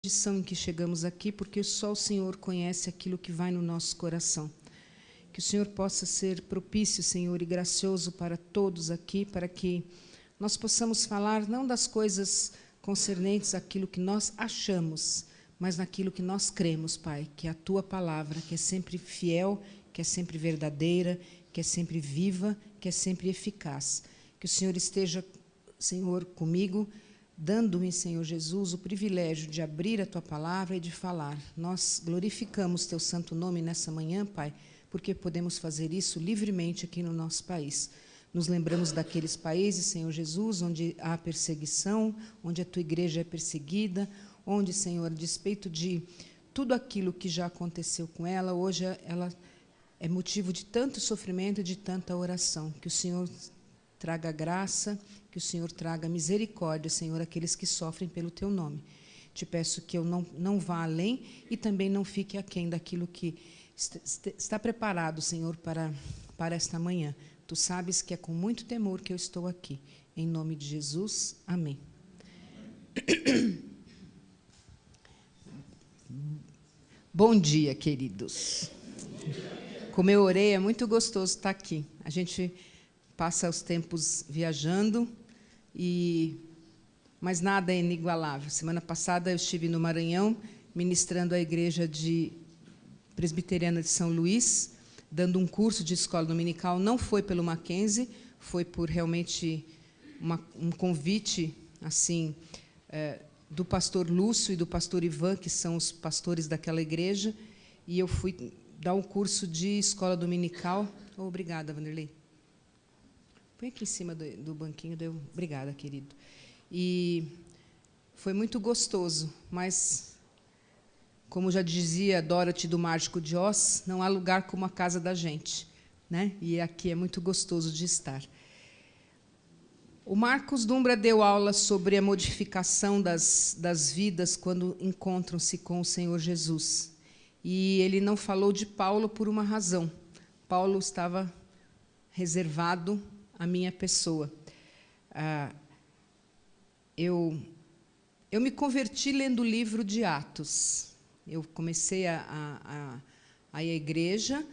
condição em que chegamos aqui, porque só o Senhor conhece aquilo que vai no nosso coração. Que o Senhor possa ser propício, Senhor, e gracioso para todos aqui, para que nós possamos falar não das coisas concernentes àquilo que nós achamos, mas naquilo que nós cremos, Pai, que é a Tua palavra, que é sempre fiel, que é sempre verdadeira, que é sempre viva, que é sempre eficaz. Que o Senhor esteja, Senhor, comigo, dando-me, Senhor Jesus, o privilégio de abrir a Tua palavra e de falar. Nós glorificamos Teu santo nome nessa manhã, Pai, porque podemos fazer isso livremente aqui no nosso país. Nos lembramos daqueles países, Senhor Jesus, onde há perseguição, onde a Tua igreja é perseguida, onde, Senhor, a despeito de tudo aquilo que já aconteceu com ela, hoje ela é motivo de tanto sofrimento e de tanta oração. Que o Senhor traga graça, que o Senhor traga misericórdia, Senhor, àqueles que sofrem pelo Teu nome. Te peço que eu não vá além e também não fique aquém daquilo que está preparado, Senhor, para esta manhã. Tu sabes que é com muito temor que eu estou aqui. Em nome de Jesus, amém. Bom dia, queridos. Como eu orei, é muito gostoso estar aqui. A gente passa os tempos viajando, mas nada é inigualável. Semana passada eu estive no Maranhão, ministrando a igreja presbiteriana de São Luís, dando um curso de escola dominical. Não foi pelo Mackenzie, foi por realmente um convite assim do pastor Lúcio e do pastor Ivan, que são os pastores daquela igreja, e eu fui dar um curso de escola dominical. Oh, obrigada, Vanderlei. Põe aqui em cima do banquinho. Obrigada, querido. E foi muito gostoso, mas, como já dizia Dorothy do Mágico de Oz, não há lugar como a casa da gente, né? E aqui é muito gostoso de estar. O Marcos Dumbra deu aula sobre a modificação das vidas quando encontram-se com o Senhor Jesus. E ele não falou de Paulo por uma razão. Paulo estava reservado à minha pessoa. Eu me converti lendo o livro de Atos. Eu comecei a ir à igreja,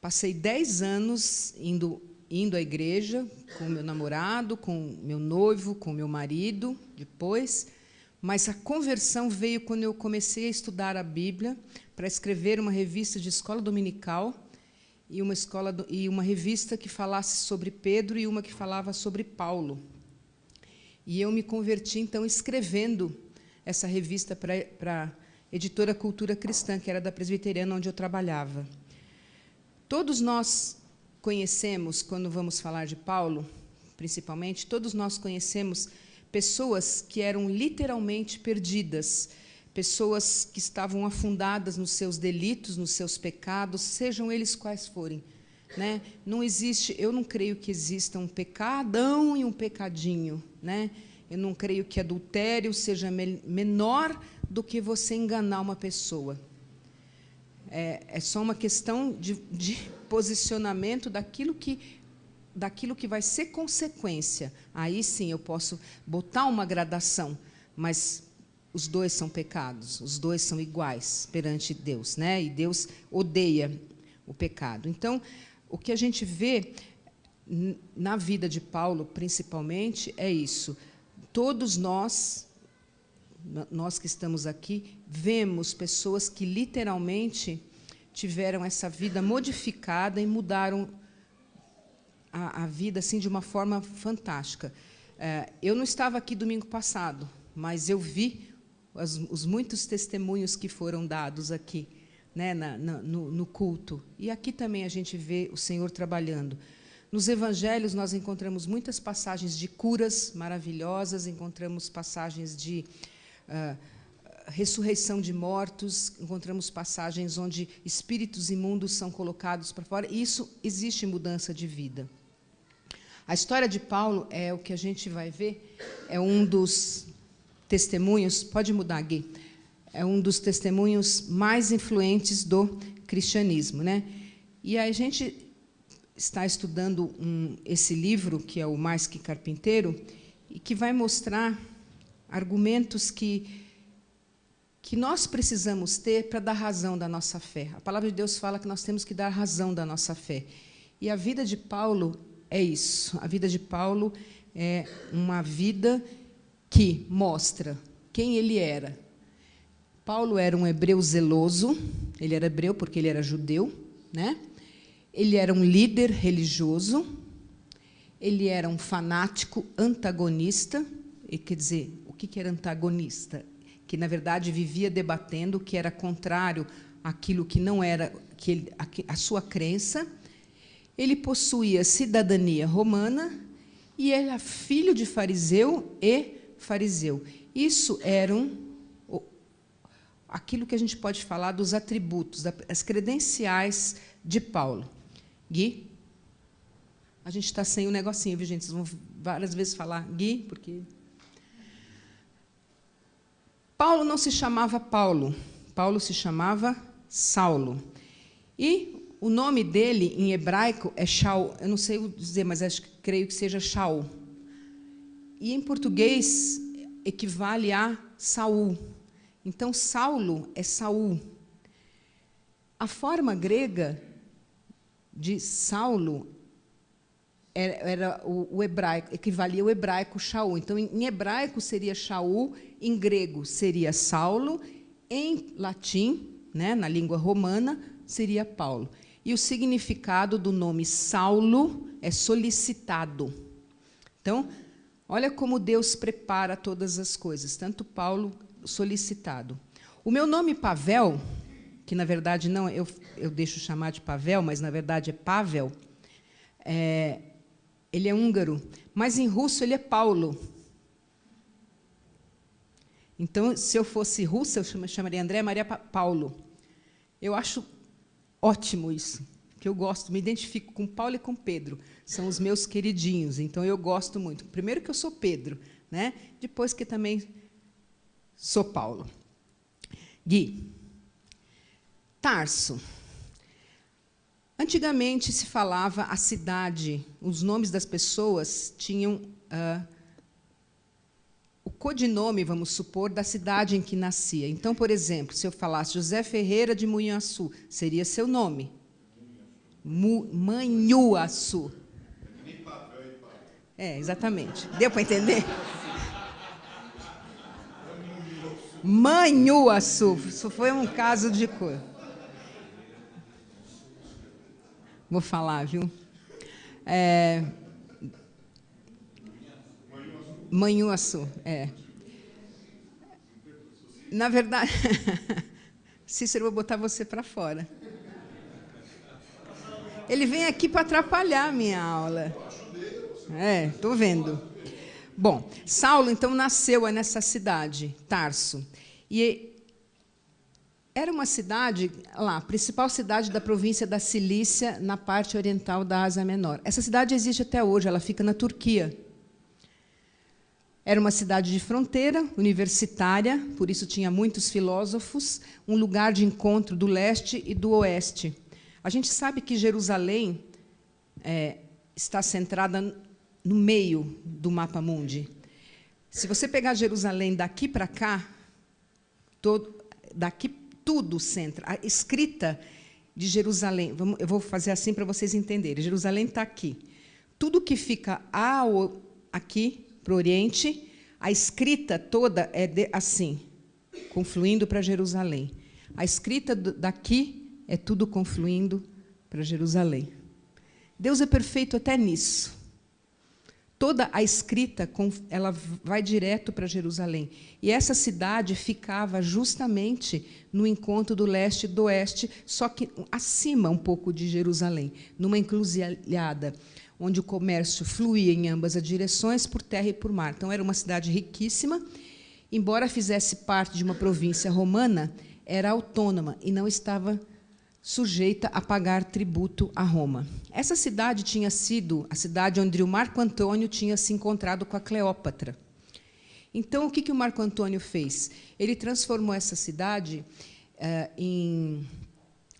passei 10 anos indo à igreja com meu namorado, com meu noivo, com meu marido, depois. Mas a conversão veio quando eu comecei a estudar a Bíblia para escrever uma revista de escola dominical e uma revista que falasse sobre Pedro e uma que falava sobre Paulo. E eu me converti, então, escrevendo essa revista para a editora Cultura Cristã, que era da presbiteriana onde eu trabalhava. Todos nós conhecemos, quando vamos falar de Paulo, principalmente, todos nós conhecemos pessoas que eram literalmente perdidas, pessoas que estavam afundadas nos seus delitos, nos seus pecados, sejam eles quais forem, né? Não existe, eu não creio que exista um pecadão e um pecadinho, né? Eu não creio que adultério seja menor do que você enganar uma pessoa. É só uma questão de posicionamento daquilo que vai ser consequência. Aí sim eu posso botar uma gradação, mas os dois são pecados, os dois são iguais perante Deus, né? E Deus odeia o pecado. Então, o que a gente vê na vida de Paulo, principalmente, é isso. Todos nós que estamos aqui, vemos pessoas que literalmente tiveram essa vida modificada e mudaram a vida assim de uma forma fantástica. Eu não estava aqui domingo passado, mas eu vi os muitos testemunhos que foram dados aqui, né, no culto. E aqui também a gente vê o Senhor trabalhando. Nos evangelhos nós encontramos muitas passagens de curas maravilhosas, encontramos passagens de ressurreição de mortos, encontramos passagens onde espíritos imundos são colocados para fora, e isso existe mudança de vida. A história de Paulo é o que a gente vai ver, é um dos testemunhos, pode mudar, Gui, é um dos testemunhos mais influentes do cristianismo, né? E a gente está estudando esse livro, que é o Mais que Carpinteiro, e que vai mostrar argumentos que que nós precisamos ter para dar razão da nossa fé. A palavra de Deus fala que nós temos que dar razão da nossa fé. E a vida de Paulo é isso. A vida de Paulo é uma vida que mostra quem ele era. Paulo era um hebreu zeloso, ele era hebreu porque ele era judeu, né? Ele era um líder religioso, ele era um fanático antagonista, e quer dizer, o que era antagonista? Que, na verdade, vivia debatendo o que era contrário àquilo que não era a sua crença. Ele possuía cidadania romana e era filho de fariseu e fariseu. Isso eram aquilo que a gente pode falar dos atributos, as credenciais de Paulo. Gui? A gente está sem o negocinho, viu, gente? Vocês vão várias vezes falar Gui, porque... Paulo não se chamava Paulo, Paulo se chamava Saulo. E o nome dele, em hebraico, é Shaul. Eu não sei dizer, mas creio que seja Shaul. E, em português, equivale a Saul. Então, Saulo é Saul. A forma grega de Saulo era o hebraico, equivalia ao hebraico Shaul. Então, em hebraico seria Shaul, em grego seria Saulo, em latim, né, na língua romana, seria Paulo. E o significado do nome Saulo é solicitado. Então, olha como Deus prepara todas as coisas, tanto Paulo solicitado. O meu nome Pavel, que na verdade não, eu deixo chamar de Pavel, mas na verdade é Pavel, ele é húngaro, mas em russo ele é Paulo. Então, se eu fosse russa, eu chamaria André Maria Paulo. Eu acho ótimo isso, que eu gosto, me identifico com Paulo e com Pedro, são os meus queridinhos, então eu gosto muito. Primeiro que eu sou Pedro, né? Depois que também sou Paulo. Gui. Tarso. Antigamente se falava a cidade, os nomes das pessoas tinham o codinome, vamos supor, da cidade em que nascia. Então, por exemplo, se eu falasse José Ferreira de Munhaçu, seria seu nome. Manhuaçu. Exatamente. Deu para entender? Manhuaçu. Isso foi um caso de cor. Vou falar, viu? Manhuaçu, Na verdade, Cícero, eu vou botar você para fora. Ele vem aqui para atrapalhar a minha aula. Estou vendo. Bom, Saulo, então, nasceu nessa cidade, Tarso. E era uma cidade, a principal cidade da província da Cilícia, na parte oriental da Ásia Menor. Essa cidade existe até hoje, ela fica na Turquia. Era uma cidade de fronteira, universitária, por isso tinha muitos filósofos, um lugar de encontro do leste e do oeste. A gente sabe que Jerusalém está centrada no meio do mapa mundi. Se você pegar Jerusalém daqui para cá, tudo centra. A escrita de Jerusalém, eu vou fazer assim para vocês entenderem. Jerusalém está aqui. Tudo que fica aqui para o Oriente, a escrita toda é assim, confluindo para Jerusalém. A escrita daqui é tudo confluindo para Jerusalém. Deus é perfeito até nisso. Toda a escrita ela vai direto para Jerusalém. E essa cidade ficava justamente no encontro do leste e do oeste, só que acima um pouco de Jerusalém, numa encruzilhada, onde o comércio fluía em ambas as direções, por terra e por mar. Então, era uma cidade riquíssima. Embora fizesse parte de uma província romana, era autônoma e não estava sujeita a pagar tributo a Roma. Essa cidade tinha sido a cidade onde o Marco Antônio tinha se encontrado com a Cleópatra. Então, o que o Marco Antônio fez? Ele transformou essa cidade em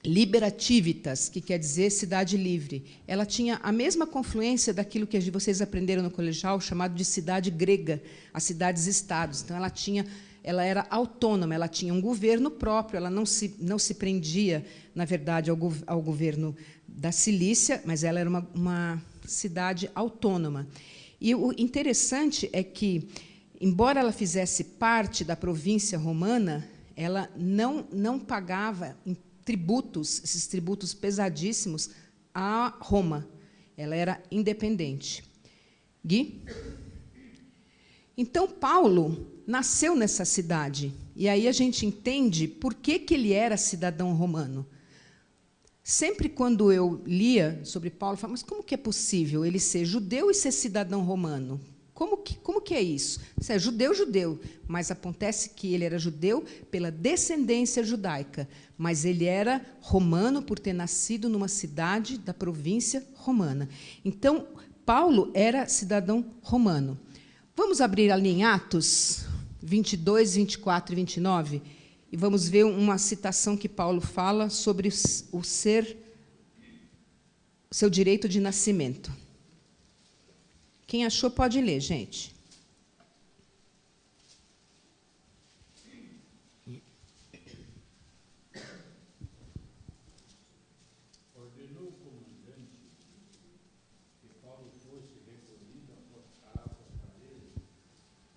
Liberativitas, que quer dizer cidade livre. Ela tinha a mesma confluência daquilo que vocês aprenderam no colegial, chamado de cidade grega, as cidades-estados. Então, ela tinha ela era autônoma, ela tinha um governo próprio, ela não se prendia, na verdade, ao governo da Cilícia, mas ela era uma cidade autônoma. E o interessante é que, embora ela fizesse parte da província romana, ela não pagava tributos, esses tributos pesadíssimos, a Roma. Ela era independente. Gui? Então, Paulo nasceu nessa cidade. E aí a gente entende por que ele era cidadão romano. Sempre quando eu lia sobre Paulo, eu falava, mas como que é possível ele ser judeu e ser cidadão romano? Como que é isso? Você é judeu, judeu, mas acontece que ele era judeu pela descendência judaica, mas ele era romano por ter nascido numa cidade da província romana. Então, Paulo era cidadão romano. Vamos abrir ali em Atos 22, 24 e 29, e vamos ver uma citação que Paulo fala sobre o seu direito de nascimento. Quem achou pode ler, gente. Ordenou o comandante que Paulo fosse recolhido à fortaleza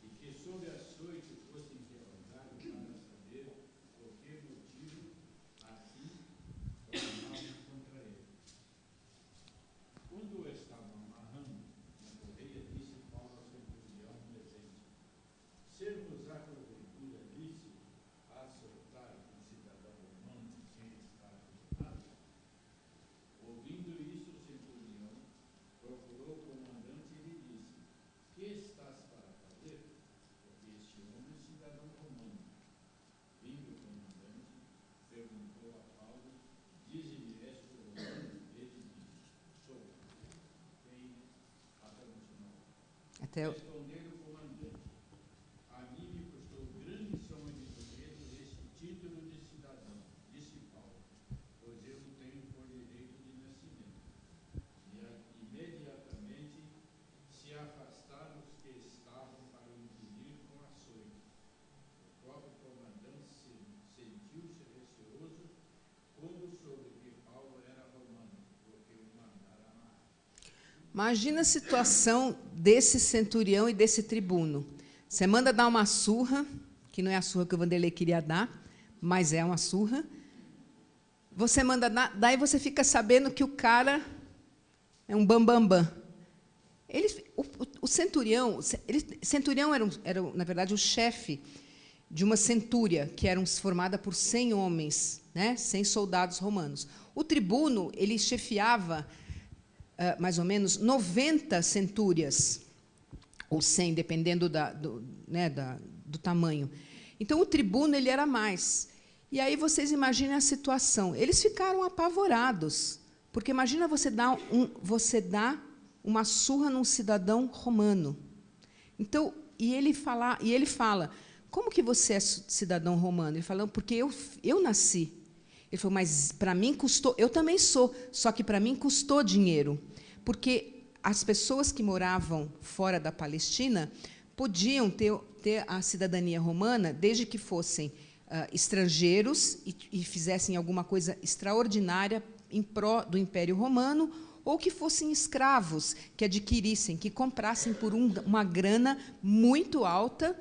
e que, sob açoite, fosse interrogado para saber por que motivo assim clamavam contra ele. Quando o estavam amarrando na correia, disse Paulo ao centurião presente: ser-vos-á porventura lícito açoitar um cidadão romano sem estar acusado? Ouvindo isso, o centurião procurou o comandante e lhe disse: que estás para fazer? Porque este homem é cidadão romano. Vindo o comandante, perguntou a Paulo: dize-me, és tu romano? Ele disse: sou. Quem até o final. Respondeu o comandante: a mim me custou grande soma de dinheiro este título de cidadão, disse Paulo, pois eu o tenho por direito de nascimento. E imediatamente se afastaram os que estavam para o impedir com açoite. O próprio comandante sentiu-se receoso quando soube que Paulo era romano, porque o mandara amarrar. Imagina a situação desse centurião e desse tribuno. Você manda dar uma surra, que não é a surra que o Vanderlei queria dar, mas é uma surra. Você manda dar, daí você fica sabendo que o cara é um bambambam. O centurião era, na verdade, o chefe de uma centúria, que era formada por 100 homens, né, 100 soldados romanos. O tribuno, ele chefiava mais ou menos 90 centúrias, ou 100, dependendo do tamanho. Então, o tribuno ele era mais. E aí vocês imaginem a situação. Eles ficaram apavorados, porque imagina você dar uma surra num cidadão romano. Então, e ele fala, como que você é cidadão romano? Ele fala, porque eu nasci. Ele falou, mas para mim custou, eu também sou, só que para mim custou dinheiro, porque as pessoas que moravam fora da Palestina podiam ter a cidadania romana desde que fossem estrangeiros e fizessem alguma coisa extraordinária em pró do Império Romano, ou que fossem escravos, que adquirissem, que comprassem por uma grana muito alta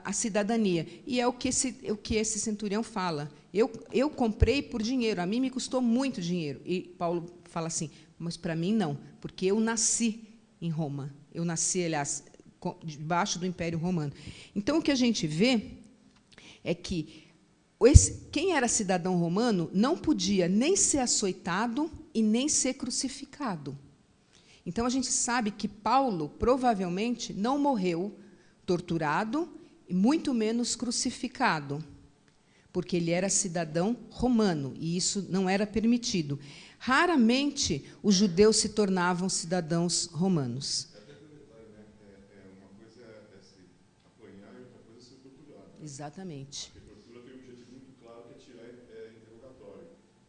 a cidadania. E é o que esse centurião fala. Eu comprei por dinheiro, a mim me custou muito dinheiro. E Paulo fala assim, mas para mim não, porque eu nasci em Roma. Eu nasci, aliás, debaixo do Império Romano. Então, o que a gente vê é que quem era cidadão romano não podia nem ser açoitado e nem ser crucificado. Então, a gente sabe que Paulo, provavelmente, não morreu torturado e muito menos crucificado, porque ele era cidadão romano, e isso não era permitido. Raramente os judeus se tornavam cidadãos romanos. Uma coisa é se apanhar e outra coisa é ser torturado. Exatamente. Porque tortura tem um objetivo muito claro, que é tirar interrogatório.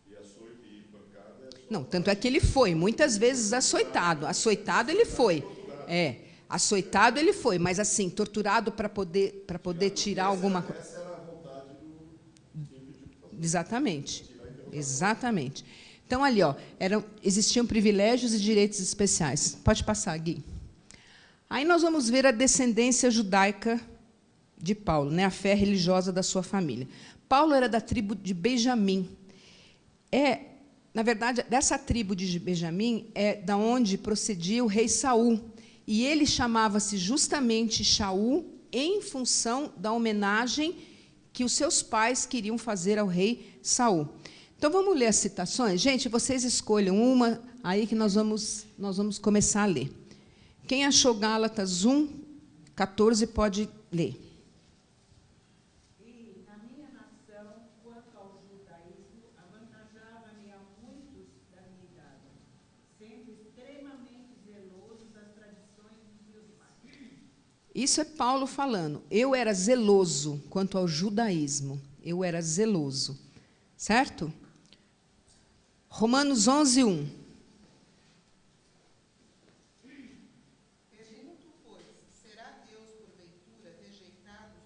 E açoite e pancada é só... Não, tanto é que ele foi, muitas vezes, açoitado. Açoitado ele foi. açoitado ele foi, mas assim, torturado para poder tirar alguma coisa. Essa era a vontade do... Exatamente. Exatamente. Então, ali, ó, existiam privilégios e direitos especiais. Pode passar, Gui. Aí nós vamos ver a descendência judaica de Paulo, né, a fé religiosa da sua família. Paulo era da tribo de Benjamim. Na verdade, dessa tribo de Benjamim é da onde procedia o rei Saul. E ele chamava-se justamente Shaul em função da homenagem que os seus pais queriam fazer ao rei Saul. Então, vamos ler as citações? Gente, vocês escolham uma aí que nós vamos começar a ler. Quem achou Gálatas 1:14 pode ler. E, na minha nação, quanto ao judaísmo, avantajava-me a muitos da minha idade, sendo extremamente zeloso das tradições dos meus pais. Isso é Paulo falando. Eu era zeloso quanto ao judaísmo. Eu era zeloso. Certo? Romanos 11:1. Pergunto, pois, terá Deus porventura rejeitado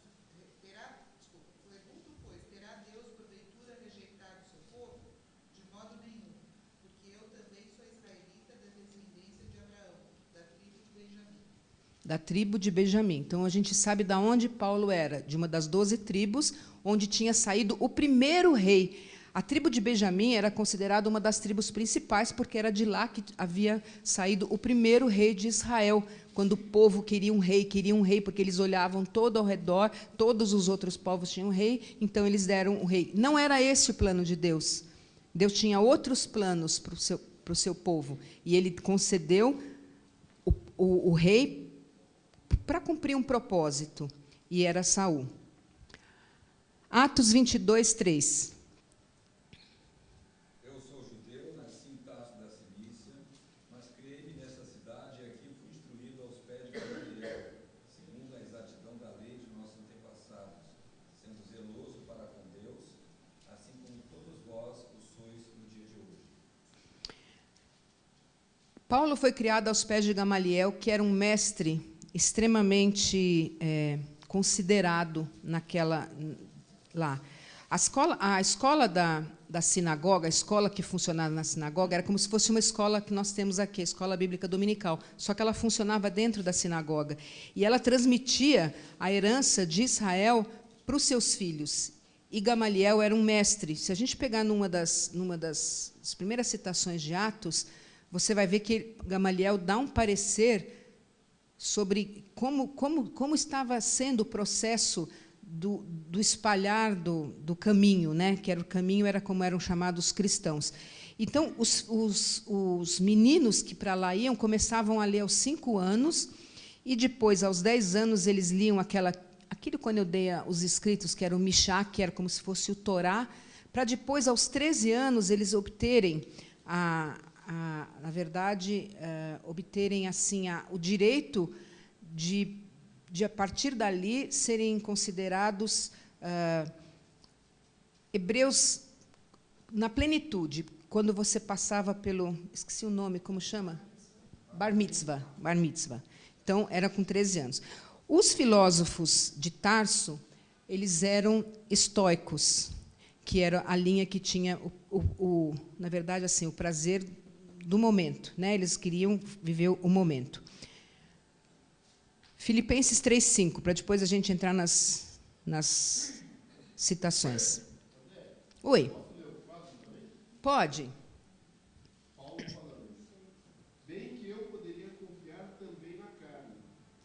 seu povo? De modo nenhum, porque eu também sou israelita da descendência de Abraão, da tribo de Benjamim. Da tribo de Benjamim. Então, a gente sabe de onde Paulo era, de uma das 12 tribos, onde tinha saído o primeiro rei. A tribo de Benjamim era considerada uma das tribos principais, porque era de lá que havia saído o primeiro rei de Israel, quando o povo queria um rei, porque eles olhavam todo ao redor, todos os outros povos tinham um rei, então eles deram um rei. Não era esse o plano de Deus. Deus tinha outros planos para o seu povo, e ele concedeu o rei para cumprir um propósito, e era Saul. Atos 22:3. Paulo foi criado aos pés de Gamaliel, que era um mestre extremamente considerado lá. A escola da sinagoga, a escola que funcionava na sinagoga, era como se fosse uma escola que nós temos aqui, a Escola Bíblica Dominical, só que ela funcionava dentro da sinagoga. E ela transmitia a herança de Israel para os seus filhos. E Gamaliel era um mestre. Se a gente pegar numa das primeiras citações de Atos, você vai ver que Gamaliel dá um parecer sobre como estava sendo o processo do espalhar do caminho, né? Que o caminho era como eram chamados cristãos. Então, os meninos que para lá iam começavam a ler aos 5 anos, e depois, aos 10 anos, eles liam aquilo quando eu dei os escritos, que era o Mishá, que era como se fosse o Torá, para depois, aos 13 anos, eles obterem na verdade, obterem assim o direito de a partir dali serem considerados hebreus na plenitude, quando você passava pelo, esqueci o nome, como chama? Bar mitzvah. Então, era com 13 anos. Os filósofos de Tarso, eles eram estoicos, que era a linha que tinha na verdade, assim, o prazer do momento, né? Eles queriam viver o momento. Filipenses 3:5, para depois a gente entrar nas citações. Oi. Pode. Paulo falando, bem que eu poderia confiar também na carne.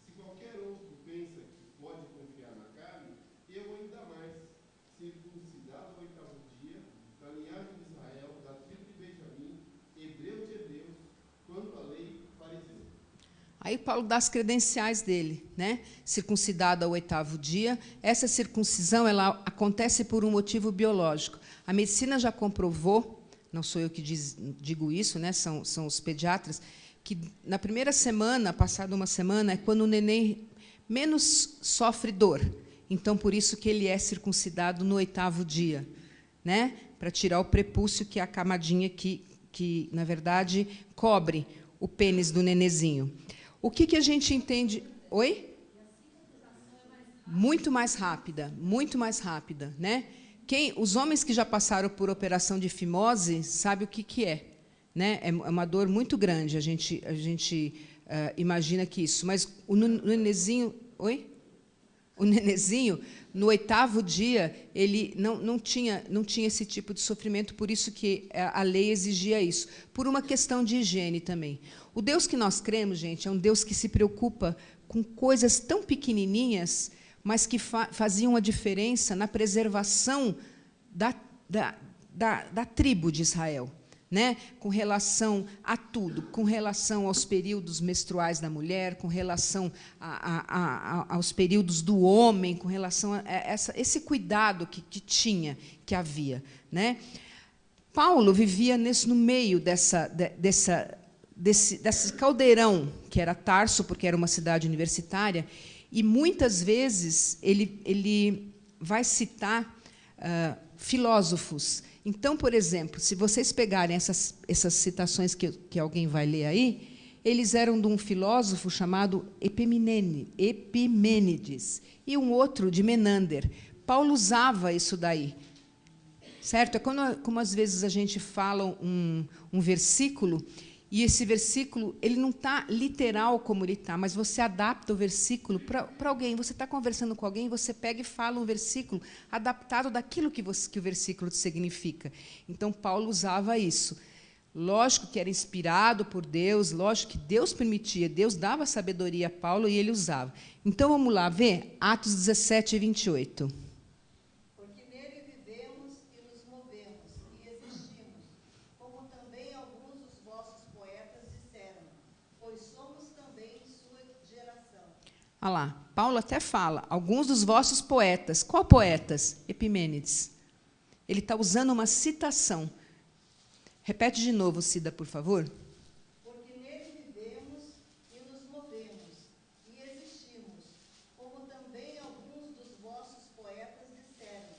Se qualquer outro pensa que pode confiar na carne, eu ainda mais, circuncidado ao 8º dia, da linhagem de Israel, da tribo de Benjamim, hebreu de hebreus, quanto à lei, fariseu. Aí Paulo dá as credenciais dele, né? Circuncidado ao 8º dia. Essa circuncisão ela acontece por um motivo biológico. A medicina já comprovou, não sou eu que digo isso, né? São os pediatras, que na primeira semana, passada uma semana, é quando o neném menos sofre dor. Então, por isso que ele é circuncidado no 8º dia, né? Para tirar o prepúcio, que é a camadinha que na verdade, cobre o pênis do nenezinho. O que a gente entende? Oi? Muito mais rápida, né? Os homens que já passaram por operação de fimose sabem o que é, né? É uma dor muito grande. A gente imagina que isso. Mas o nenenzinho, oi? O nenenzinho, no 8º dia, ele não tinha esse tipo de sofrimento, por isso que a lei exigia isso, por uma questão de higiene também. O Deus que nós cremos, gente, é um Deus que se preocupa com coisas tão pequenininhas, mas que faziam a diferença na preservação da tribo de Israel, né? Com relação a tudo, com relação aos períodos menstruais da mulher, com relação aos períodos do homem, com relação a esse cuidado que havia, né? Paulo vivia no meio desse caldeirão que era Tarso, porque era uma cidade universitária, e muitas vezes ele vai citar filósofos. Então, por exemplo, se vocês pegarem essas citações que alguém vai ler aí, eles eram de um filósofo chamado Epimênides e um outro de Menander. Paulo usava isso daí, certo? É como às vezes a gente fala um versículo e esse versículo ele não está literal como ele está, mas você adapta o versículo para alguém. Você está conversando com alguém, você pega e fala um versículo adaptado daquilo que o versículo significa. Então, Paulo usava isso. Lógico que era inspirado por Deus, lógico que Deus permitia, Deus dava sabedoria a Paulo e ele usava. Então, vamos lá ver Atos 17, 28. Olha lá, Paulo até fala, alguns dos vossos poetas. Qual poetas? Epimênides. Ele está usando uma citação. Repete de novo, Cida, por favor. Porque nele vivemos e nos movemos e existimos, como também alguns dos vossos poetas disseram,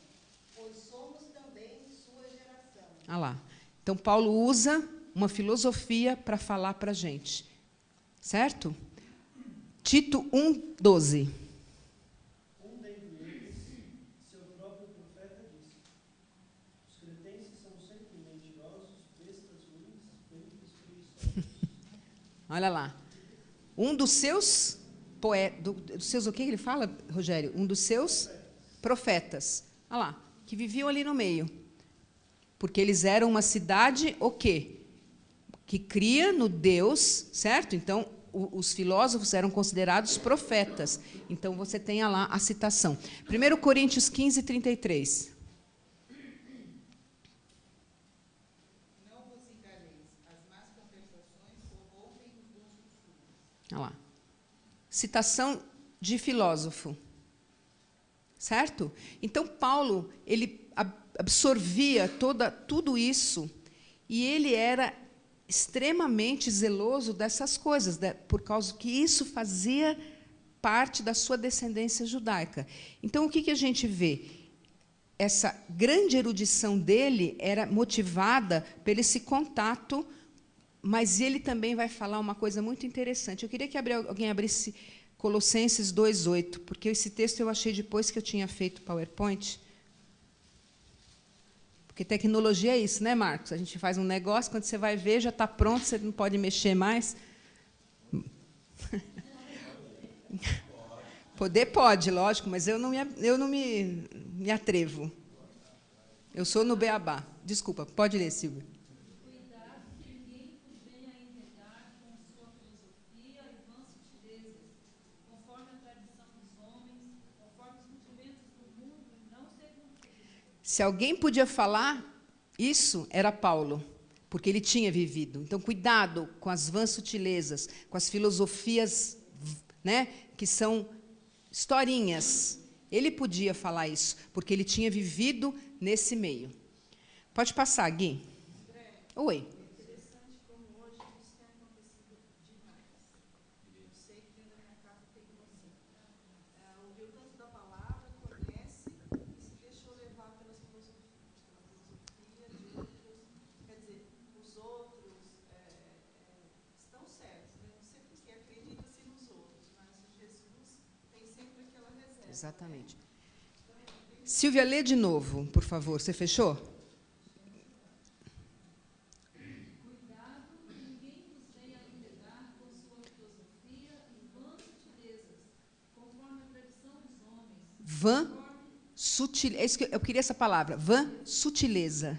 pois somos também sua geração. Olha lá. Então, Paulo usa uma filosofia para falar para a gente. Certo? Tito 1:12. Um dentre eles, seu próprio profeta, disse: os cretenses são sempre mentirosos, bestas ruins, benignos preguiçosos. Olha lá. Um dos seus poetas. Dos seus, o que ele fala, Rogério? Um dos seus profetas. Olha lá, que viviam ali no meio. Porque eles eram uma cidade, o quê? Que cria no Deus, certo? Então, os filósofos eram considerados profetas. Então, você tem lá a citação. 1 Coríntios 15, 33. Não vos enganeis, as más conversações corrompem os bons costumes. Olha lá. Citação de filósofo. Certo? Então, Paulo, ele absorvia tudo isso e ele era extremamente zeloso dessas coisas, por causa que isso fazia parte da sua descendência judaica. Então, o que a gente vê? Essa grande erudição dele era motivada por esse contato, mas ele também vai falar uma coisa muito interessante. Eu queria que alguém abrisse Colossenses 2:8, porque esse texto eu achei depois que eu tinha feito o PowerPoint. Porque tecnologia é isso, né, Marcos? A gente faz um negócio, quando você vai ver, já está pronto, você não pode mexer mais. Poder pode, lógico, mas eu não me atrevo. Eu sou no beabá. Desculpa, pode ler, Silvia. Cuidado que ninguém vos venha a enredar com sua filosofia e vãs sutilezas, conforme a tradição dos homens, conforme os rudimentos do mundo, e não segundo Cristo. Se alguém podia falar isso, era Paulo, porque ele tinha vivido. Então, cuidado com as vãs sutilezas, com as filosofias, né, que são historinhas. Ele podia falar isso, porque ele tinha vivido nesse meio. Pode passar, Gui. Oi. Interessante como hoje isso tem acontecido demais. Eu sei que dentro da minha casa tem assim. Ouviu tanto da palavra, conhece e se deixou levar pela filosofia de outros. Quer dizer, os outros estão certos, né? Não sei porque acredita Exatamente. Silvia, lê de novo, por favor. Você fechou? Cuidado que ninguém vos venha a enredar com sua filosofia e vãs sutilezas, conforme a tradição dos homens. Vã, sutil, é isso que eu queria essa palavra. Vã, sutileza.